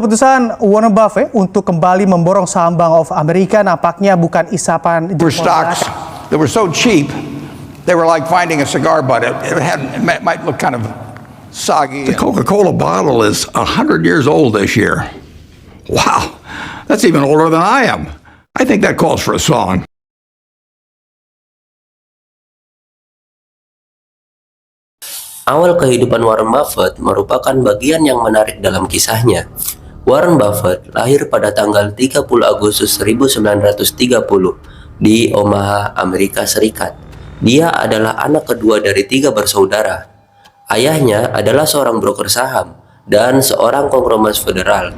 keputusan Warren Buffett untuk kembali memborong saham Bank of America nampaknya bukan isapan Were stocks that were so cheap, they were like finding a cigar butt. It might look kind of soggy. The Coca-Cola bottle is 100 years old this year. Wow, that's even older than I am. I think that calls for a song. Awal kehidupan Warren Buffett merupakan bagian yang menarik dalam kisahnya. Warren Buffett lahir pada tanggal 30 Agustus 1930 di Omaha, Amerika Serikat. Dia adalah anak kedua dari 3 bersaudara. Ayahnya adalah seorang broker saham dan seorang konglomerat federal.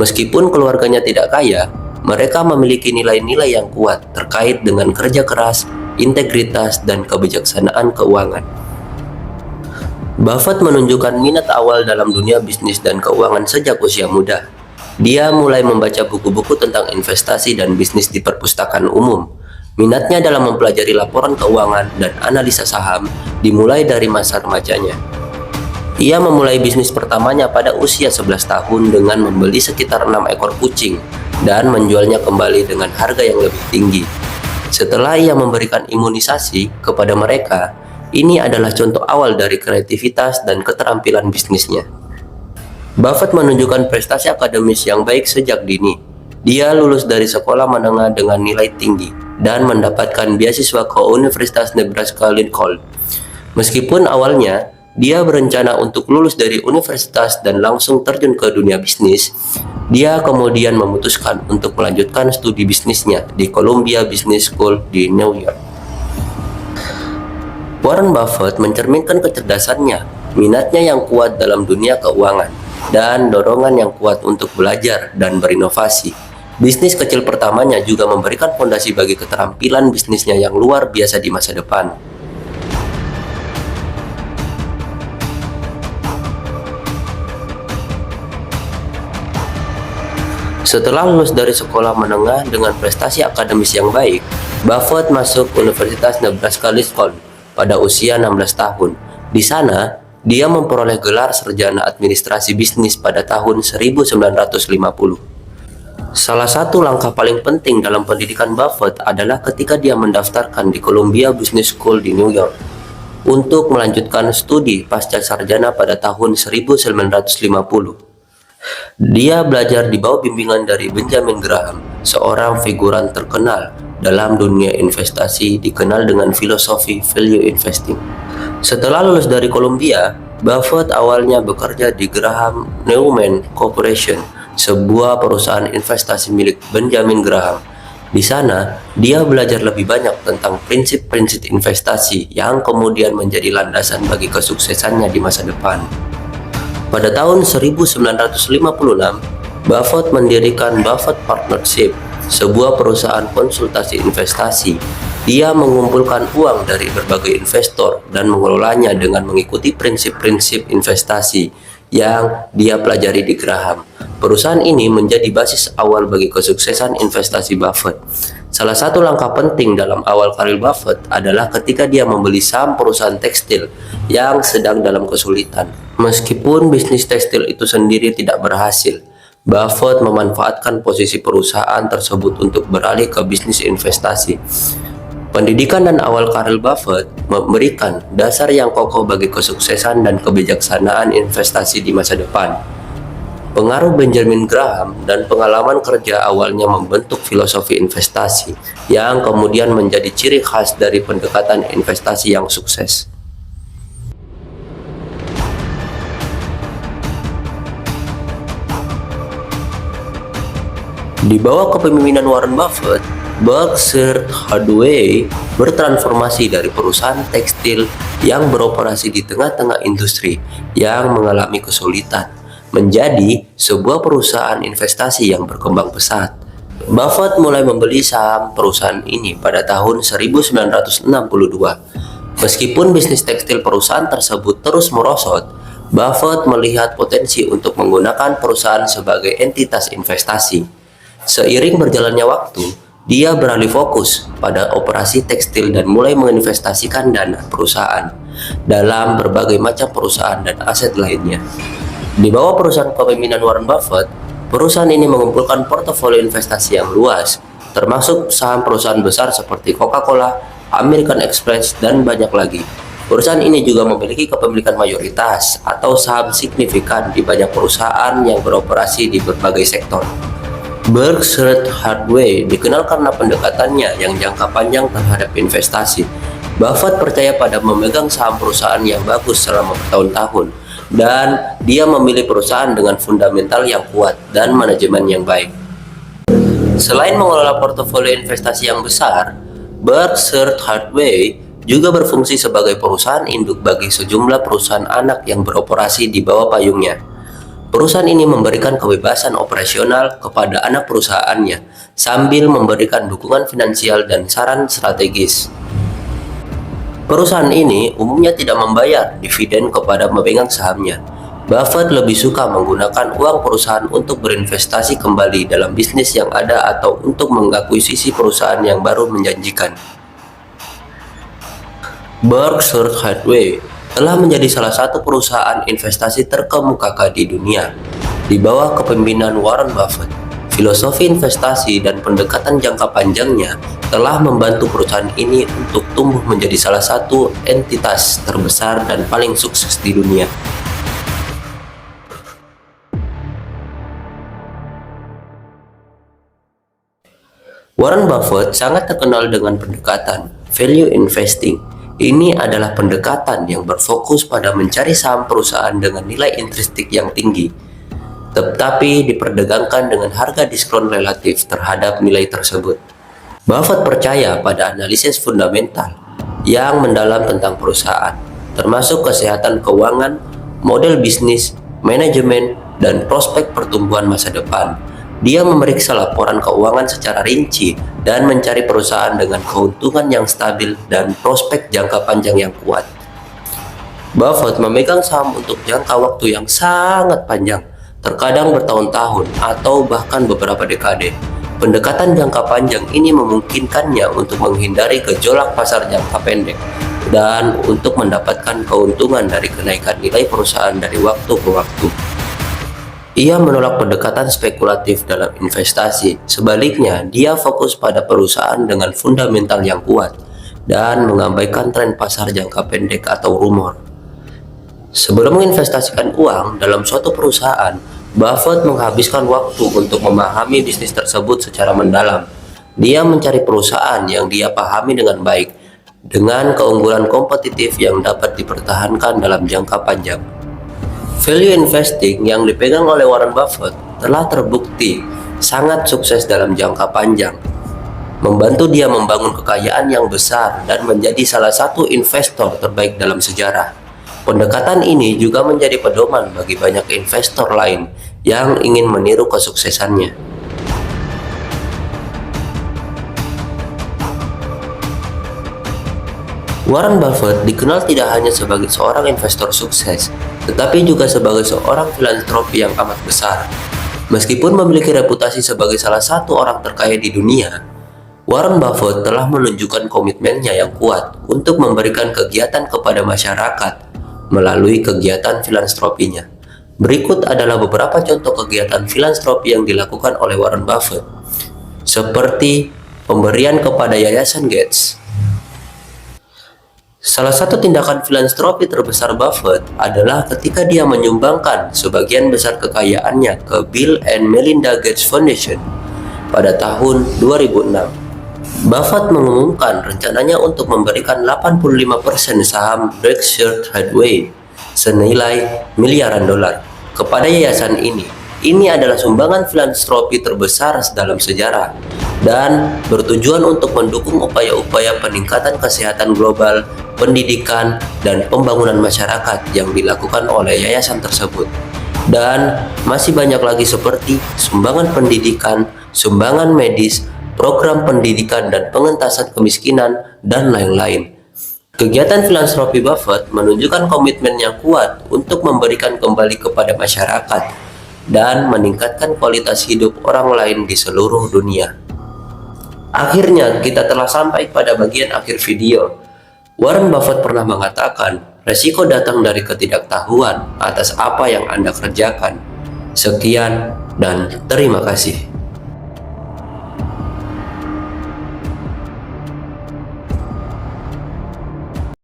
Meskipun keluarganya tidak kaya, mereka memiliki nilai-nilai yang kuat terkait dengan kerja keras, integritas, dan kebijaksanaan keuangan. Buffett menunjukkan minat awal dalam dunia bisnis dan keuangan sejak usia muda. Dia mulai membaca buku-buku tentang investasi dan bisnis di perpustakaan umum. Minatnya dalam mempelajari laporan keuangan dan analisa saham dimulai dari masa remajanya. Ia memulai bisnis pertamanya pada usia 11 tahun dengan membeli sekitar 6 ekor kucing dan menjualnya kembali dengan harga yang lebih tinggi. Setelah ia memberikan imunisasi kepada mereka, ini adalah contoh awal dari kreativitas dan keterampilan bisnisnya. Buffett menunjukkan prestasi akademis yang baik sejak dini. Dia lulus dari sekolah menengah dengan nilai tinggi dan mendapatkan beasiswa ke Universitas Nebraska Lincoln. Meskipun awalnya dia berencana untuk lulus dari universitas dan langsung terjun ke dunia bisnis, dia kemudian memutuskan untuk melanjutkan studi bisnisnya di Columbia Business School di New York. Warren Buffett mencerminkan kecerdasannya, minatnya yang kuat dalam dunia keuangan, dan dorongan yang kuat untuk belajar dan berinovasi. Bisnis kecil pertamanya juga memberikan fondasi bagi keterampilan bisnisnya yang luar biasa di masa depan. Setelah lulus dari sekolah menengah dengan prestasi akademis yang baik, Buffett masuk Universitas Nebraska Lincoln pada usia 16 tahun. Di sana, dia memperoleh gelar sarjana administrasi bisnis pada tahun 1950. Salah satu langkah paling penting dalam pendidikan Buffett adalah ketika dia mendaftarkan di Columbia Business School di New York untuk melanjutkan studi pasca sarjana pada tahun 1950. Dia belajar di bawah bimbingan dari Benjamin Graham, seorang figuran terkenal dalam dunia investasi dikenal dengan filosofi value investing. Setelah lulus dari Columbia, Buffett awalnya bekerja di Graham Newman Corporation, sebuah perusahaan investasi milik Benjamin Graham. Di sana, dia belajar lebih banyak tentang prinsip-prinsip investasi yang kemudian menjadi landasan bagi kesuksesannya di masa depan. Pada tahun 1956, Buffett mendirikan Buffett Partnership, sebuah perusahaan konsultasi investasi. Dia mengumpulkan uang dari berbagai investor dan mengelolanya dengan mengikuti prinsip-prinsip investasi yang dia pelajari di Graham. Perusahaan ini menjadi basis awal bagi kesuksesan investasi Buffett. Salah satu langkah penting dalam awal karir Buffett adalah ketika dia membeli saham perusahaan tekstil yang sedang dalam kesulitan. Meskipun bisnis tekstil itu sendiri tidak berhasil, Buffett memanfaatkan posisi perusahaan tersebut untuk beralih ke bisnis investasi. Pendidikan dan awal karir Buffett memberikan dasar yang kokoh bagi kesuksesan dan kebijaksanaan investasi di masa depan. Pengaruh Benjamin Graham dan pengalaman kerja awalnya membentuk filosofi investasi yang kemudian menjadi ciri khas dari pendekatan investasi yang sukses. Di bawah kepemimpinan Warren Buffett, Berkshire Hathaway bertransformasi dari perusahaan tekstil yang beroperasi di tengah-tengah industri yang mengalami kesulitan menjadi sebuah perusahaan investasi yang berkembang pesat. Buffett mulai membeli saham perusahaan ini pada tahun 1962. Meskipun bisnis tekstil perusahaan tersebut terus merosot, Buffett melihat potensi untuk menggunakan perusahaan sebagai entitas investasi. Seiring berjalannya waktu, dia beralih fokus pada operasi tekstil dan mulai menginvestasikan dana perusahaan dalam berbagai macam perusahaan dan aset lainnya. Di bawah perusahaan kepemimpinan Warren Buffett, Perusahaan ini mengumpulkan portofolio investasi yang luas, termasuk saham perusahaan besar seperti Coca-Cola, American Express, dan banyak lagi. Perusahaan ini juga memiliki kepemilikan mayoritas atau saham signifikan di banyak perusahaan yang beroperasi di berbagai sektor. Berkshire Hathaway dikenal karena pendekatannya yang jangka panjang terhadap investasi. Buffett percaya pada memegang saham perusahaan yang bagus selama bertahun-tahun, dan dia memilih perusahaan dengan fundamental yang kuat dan manajemen yang baik. Selain mengelola portofolio investasi yang besar, Berkshire Hathaway juga berfungsi sebagai perusahaan induk bagi sejumlah perusahaan anak yang beroperasi di bawah payungnya. Perusahaan ini memberikan kebebasan operasional kepada anak perusahaannya sambil memberikan dukungan finansial dan saran strategis. Perusahaan ini umumnya tidak membayar dividen kepada pemegang sahamnya. Buffett lebih suka menggunakan uang perusahaan untuk berinvestasi kembali dalam bisnis yang ada atau untuk mengakuisisi perusahaan yang baru menjanjikan. Berkshire Hathaway telah menjadi salah satu perusahaan investasi terkemuka di dunia. Di bawah kepemimpinan Warren Buffett, filosofi investasi dan pendekatan jangka panjangnya telah membantu perusahaan ini untuk tumbuh menjadi salah satu entitas terbesar dan paling sukses di dunia. Warren Buffett sangat terkenal dengan pendekatan value investing. Ini adalah pendekatan yang berfokus pada mencari saham perusahaan dengan nilai intrinsik yang tinggi, tetapi diperdagangkan dengan harga diskon relatif terhadap nilai tersebut. Buffett percaya pada analisis fundamental yang mendalam tentang perusahaan, termasuk kesehatan keuangan, model bisnis, manajemen, dan prospek pertumbuhan masa depan. Dia memeriksa laporan keuangan secara rinci dan mencari perusahaan dengan keuntungan yang stabil dan prospek jangka panjang yang kuat. Buffett memegang saham untuk jangka waktu yang sangat panjang, terkadang bertahun-tahun atau bahkan beberapa dekade. Pendekatan jangka panjang ini memungkinkannya untuk menghindari gejolak pasar jangka pendek dan untuk mendapatkan keuntungan dari kenaikan nilai perusahaan dari waktu ke waktu. Ia menolak pendekatan spekulatif dalam investasi. Sebaliknya, dia fokus pada perusahaan dengan fundamental yang kuat dan mengabaikan tren pasar jangka pendek atau rumor. Sebelum menginvestasikan uang dalam suatu perusahaan, Buffett menghabiskan waktu untuk memahami bisnis tersebut secara mendalam. Dia mencari perusahaan yang dia pahami dengan baik, dengan keunggulan kompetitif yang dapat dipertahankan dalam jangka panjang. Value investing yang dipegang oleh Warren Buffett telah terbukti sangat sukses dalam jangka panjang, membantu dia membangun kekayaan yang besar dan menjadi salah satu investor terbaik dalam sejarah. Pendekatan ini juga menjadi pedoman bagi banyak investor lain yang ingin meniru kesuksesannya. Warren Buffett dikenal tidak hanya sebagai seorang investor sukses, tetapi juga sebagai seorang filantropi yang amat besar. Meskipun memiliki reputasi sebagai salah satu orang terkaya di dunia, Warren Buffett telah menunjukkan komitmennya yang kuat untuk memberikan kegiatan kepada masyarakat melalui kegiatan filantropinya. Berikut adalah beberapa contoh kegiatan filantropi yang dilakukan oleh Warren Buffett, seperti pemberian kepada Yayasan Gates. Salah satu tindakan filantropi terbesar Buffett adalah ketika dia menyumbangkan sebagian besar kekayaannya ke Bill and Melinda Gates Foundation pada tahun 2006. Buffett mengumumkan rencananya untuk memberikan 85% saham Berkshire Hathaway senilai miliaran dolar kepada yayasan ini. Ini adalah sumbangan filantropi terbesar dalam sejarah dan bertujuan untuk mendukung upaya-upaya peningkatan kesehatan global, pendidikan, dan pembangunan masyarakat yang dilakukan oleh yayasan tersebut. Dan masih banyak lagi seperti sumbangan pendidikan, sumbangan medis, program pendidikan dan pengentasan kemiskinan, dan lain-lain. Kegiatan filantropi Buffett menunjukkan komitmen yang kuat untuk memberikan kembali kepada masyarakat dan meningkatkan kualitas hidup orang lain di seluruh dunia. Akhirnya, kita telah sampai pada bagian akhir video. Warren Buffett pernah mengatakan, resiko datang dari ketidaktahuan atas apa yang Anda kerjakan. Sekian, dan terima kasih.